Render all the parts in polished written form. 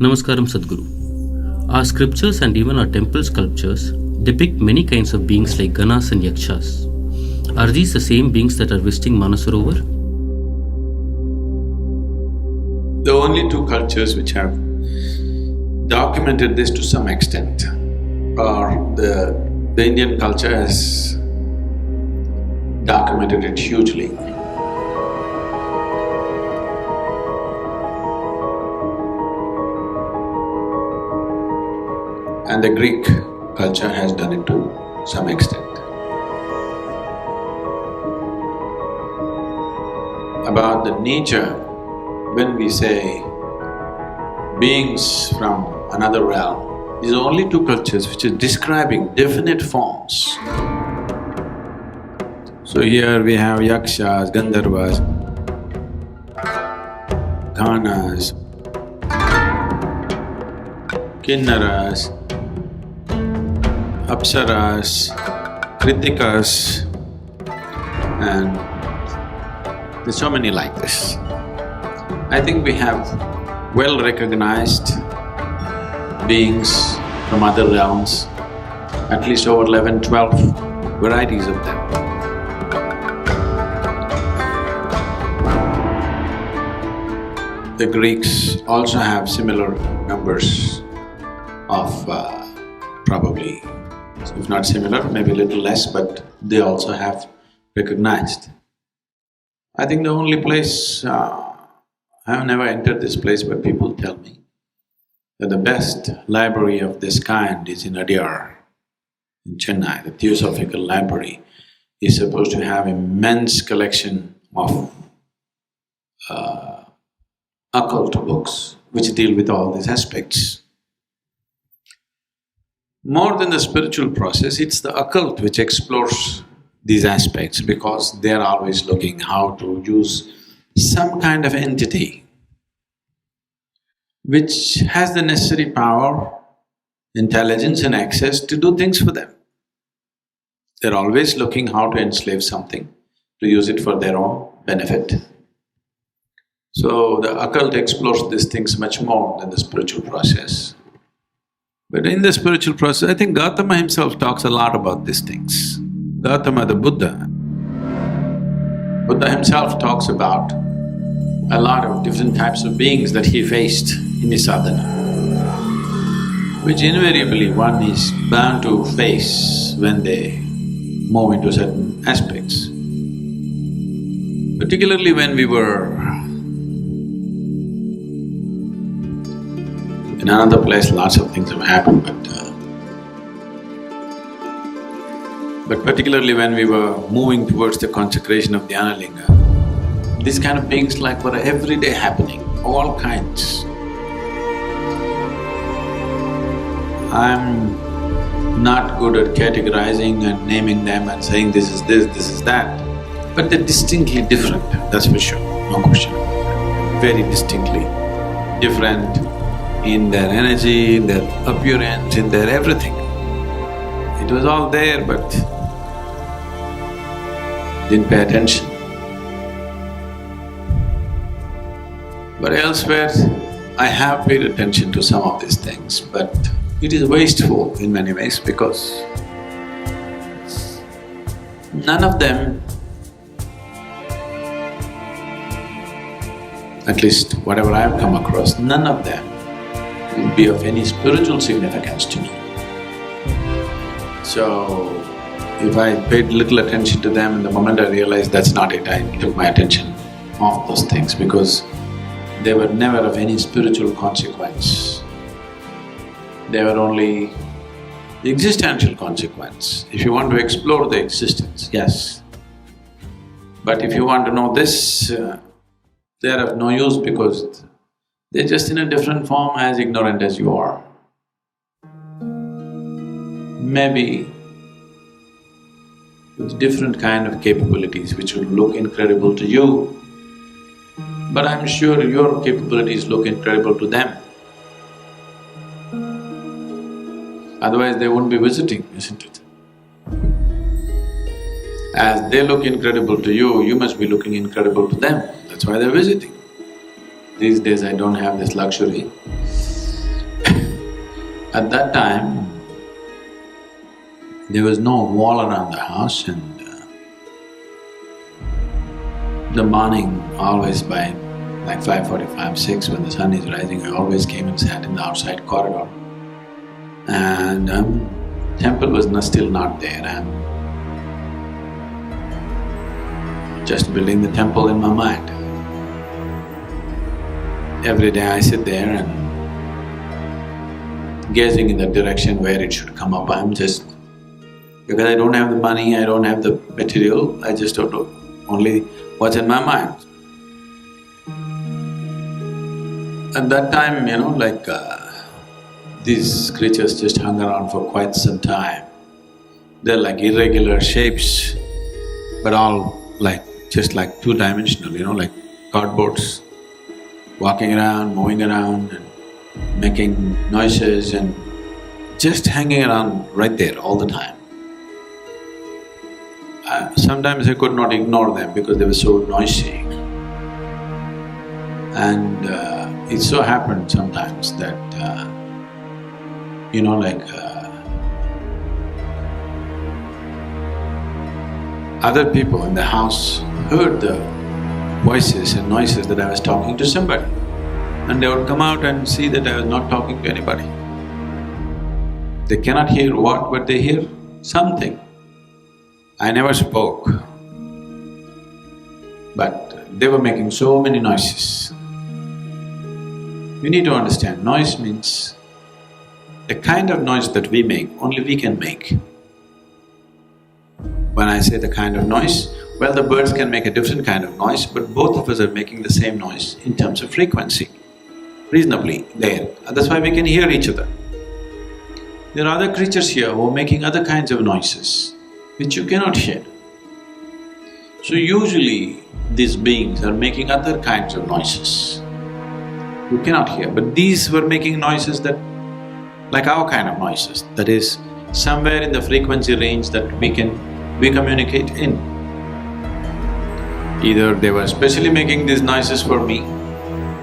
Namaskaram Sadhguru. Our scriptures and even our temple sculptures depict many kinds of beings like Ganas and Yakshas. Are these the same beings that are visiting Manasarovar? The only two cultures which have documented this to some extent are the Indian culture has documented it hugely. And the Greek culture has done it to some extent. About the nature, when we say beings from another realm, these are only two cultures which are describing definite forms. So here we have Yakshas, Gandharvas, Ganas, Kinnaras, Apsaras, Kritikas, and there's so many like this. I think we have well-recognized beings from other realms, at least over 11, 12 varieties of them. The Greeks also have similar numbers of probably, if not similar, maybe a little less, but they also have recognized. I think the only place, I have never entered this place, but people tell me that the best library of this kind is in Adyar, in Chennai. The Theosophical Library is supposed to have immense collection of occult books which deal with all these aspects. More than the spiritual process, it's the occult which explores these aspects because they're always looking how to use some kind of entity which has the necessary power, intelligence and access to do things for them. They're always looking how to enslave something, to use it for their own benefit. So the occult explores these things much more than the spiritual process. But in the spiritual process, I think Gautama himself talks a lot about these things. Gautama the Buddha himself talks about a lot of different types of beings that he faced in his sadhana, which invariably one is bound to face when they move into certain aspects. Particularly when we were in another place, lots of things have happened, but particularly when we were moving towards the consecration of the Dhanalinga, these kind of beings like were everyday happening, all kinds. I'm not good at categorizing and naming them and saying this is this, this is that, but they're distinctly different, that's for sure, no question. Very distinctly different in their energy, in their appearance, in their everything. It was all there but didn't pay attention. But elsewhere, I have paid attention to some of these things, but it is wasteful in many ways because none of them, at least whatever I have come across, none of them would be of any spiritual significance to me. So, if I paid little attention to them, and the moment I realized that's not it, I took my attention off those things because they were never of any spiritual consequence. They were only the existential consequence. If you want to explore the existence, yes. But if you want to know this, they're of no use because they're just in a different form, as ignorant as you are. Maybe with different kind of capabilities which would look incredible to you, but I'm sure your capabilities look incredible to them. Otherwise they wouldn't be visiting, isn't it? As they look incredible to you, you must be looking incredible to them, that's why they're visiting. These days I don't have this luxury. At that time, there was no wall around the house and the morning, always by like 5:45, 6, when the sun is rising, I always came and sat in the outside corridor. And temple was still not there. I'm just building the temple in my mind. Every day I sit there and gazing in the direction where it should come up. I'm just… because I don't have the money, I don't have the material, I just don't know only what's in my mind. At that time, these creatures just hung around for quite some time. They're like irregular shapes, but all just like two-dimensional, like cardboards, walking around, moving around and making noises and just hanging around right there all the time. Sometimes I could not ignore them because they were so noisy. And it so happened sometimes that, other people in the house heard the voices and noises that I was talking to somebody, and they would come out and see that I was not talking to anybody. They cannot hear what, but they hear something. I never spoke, but they were making so many noises. You need to understand, noise means the kind of noise that we make, only we can make. When I say the kind of noise, well, the birds can make a different kind of noise, but both of us are making the same noise in terms of frequency, reasonably there. That's why we can hear each other. There are other creatures here who are making other kinds of noises, which you cannot hear. So usually, these beings are making other kinds of noises you cannot hear, but these were making noises that… like our kind of noises, that is, somewhere in the frequency range that we communicate in. Either they were specially making these noises for me,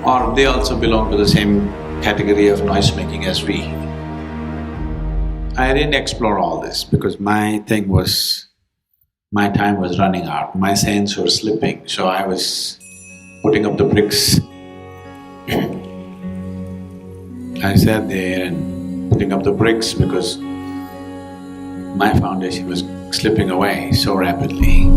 or they also belong to the same category of noise making as we. I didn't explore all this because my time was running out, my sense was slipping, so I was putting up the bricks. I sat there and putting up the bricks because my foundation was slipping away so rapidly.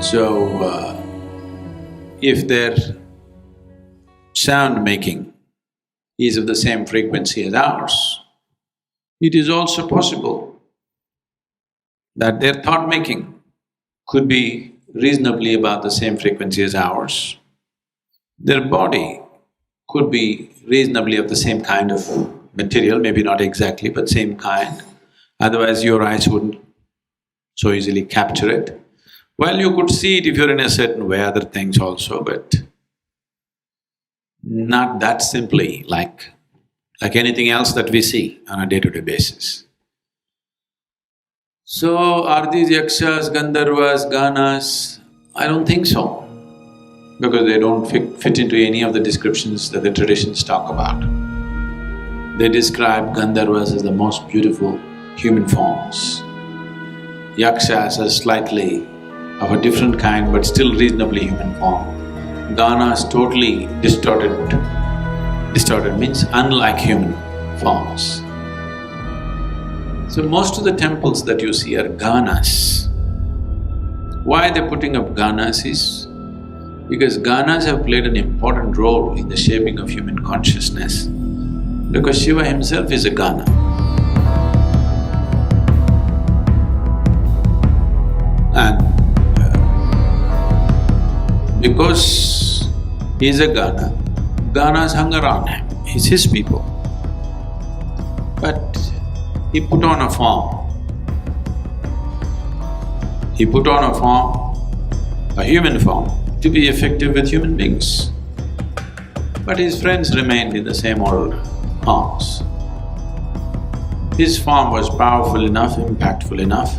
So, if their sound making is of the same frequency as ours, it is also possible that their thought making could be reasonably about the same frequency as ours. Their body could be reasonably of the same kind of material, maybe not exactly, but same kind, otherwise your eyes wouldn't so easily capture it. Well, you could see it if you're in a certain way, other things also, but not that simply like anything else that we see on a day-to-day basis. So, are these yakshas, gandharvas, ganas? I don't think so, because they don't fit into any of the descriptions that the traditions talk about. They describe gandharvas as the most beautiful human forms, yakshas as slightly of a different kind but still reasonably human form. Ganas totally distorted means unlike human forms. So most of the temples that you see are ganas. Why they're putting up ganas is because ganas have played an important role in the shaping of human consciousness, because Shiva himself is a gana. And because he's a gana, ganas hung around him, he's his people. But he put on a form. He put on a form, a human form, to be effective with human beings. But his friends remained in the same old forms. his form was powerful enough, impactful enough,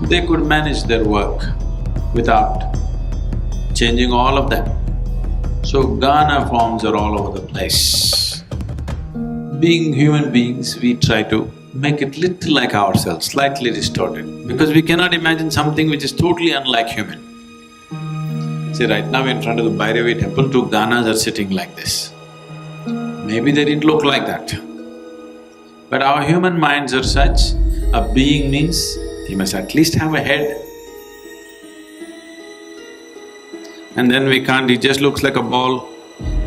they could manage their work without changing all of them. So Gana forms are all over the place. Being human beings, we try to make it little like ourselves, slightly distorted, because we cannot imagine something which is totally unlike human. See, right now in front of the Bhairavi temple, two Ganas are sitting like this. Maybe they didn't look like that. But our human minds are such, a being means he must at least have a head. And then we can't, he just looks like a ball.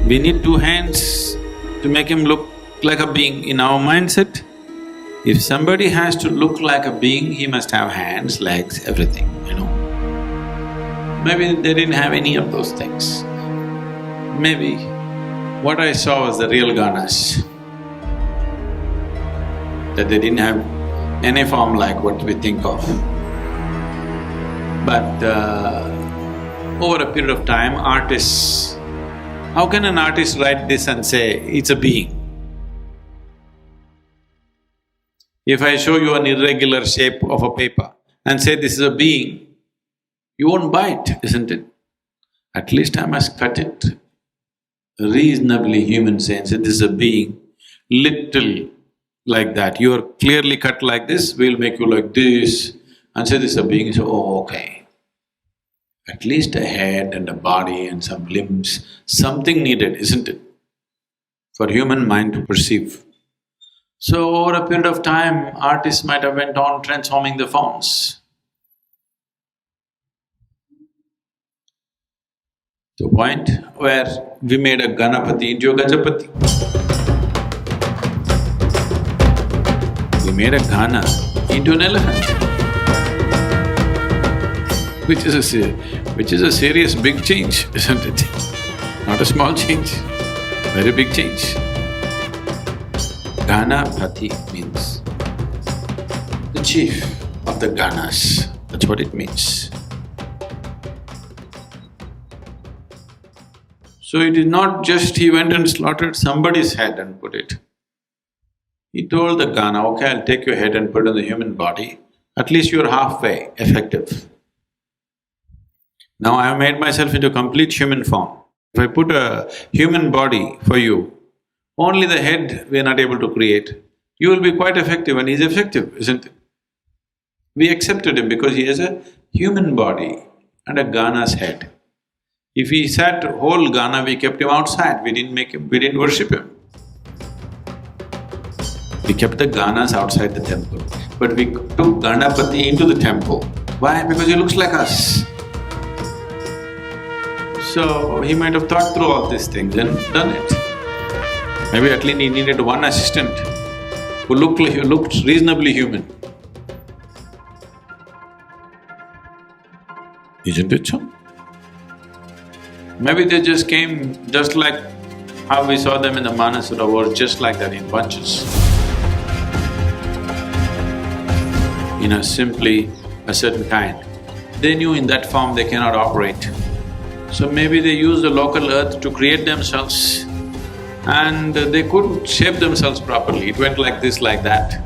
We need two hands to make him look like a being. In our mindset, if somebody has to look like a being, he must have hands, legs, everything, you know. Maybe they didn't have any of those things. Maybe what I saw was the real Ganas, that they didn't have any form like what we think of. But over a period of time, artists… How can an artist write this and say, it's a being? If I show you an irregular shape of a paper and say this is a being, you won't buy it, isn't it? At least I must cut it reasonably human sense, this is a being, little like that. You are clearly cut like this, we'll make you like this and say this is a being, you say, oh, okay. At least a head and a body and some limbs, something needed, isn't it? For human mind to perceive. So over a period of time, artists might have went on transforming the forms. To the point where we made a Ganapati into a Gajapati. We made a Gana into an elephant, which is a serious big change, isn't it? Not a small change, very big change. Ganapati means the chief of the Ganas, that's what it means. So it is not just he went and slaughtered somebody's head and put it. He told the Gana, okay, I'll take your head and put it in the human body, at least you're halfway effective. Now I have made myself into complete human form. If I put a human body for you, only the head we are not able to create, you will be quite effective and he's effective, isn't it? We accepted him because he has a human body and a Gana's head. If he sat whole Gana, we kept him outside, we didn't worship him. We kept the Ganas outside the temple, but we took Ganapati into the temple. Why? Because he looks like us. So he might have thought through all these things and done it. Maybe at least he needed one assistant who looked reasonably human. Isn't it so? Maybe they just came just like how we saw them in the Manasura Wars, just like that in bunches. Simply a certain kind. They knew in that form they cannot operate. So maybe they used the local earth to create themselves and they couldn't shape themselves properly. It went like this, like that.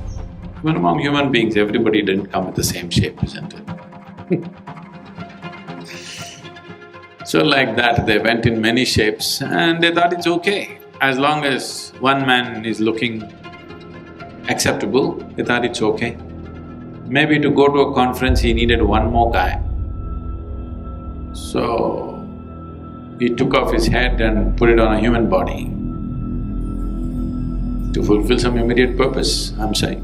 Even among human beings, everybody didn't come with the same shape, isn't it? So like that, they went in many shapes and they thought it's okay. As long as one man is looking acceptable, they thought it's okay. Maybe to go to a conference, he needed one more guy. So, he took off his head and put it on a human body to fulfill some immediate purpose, I'm saying.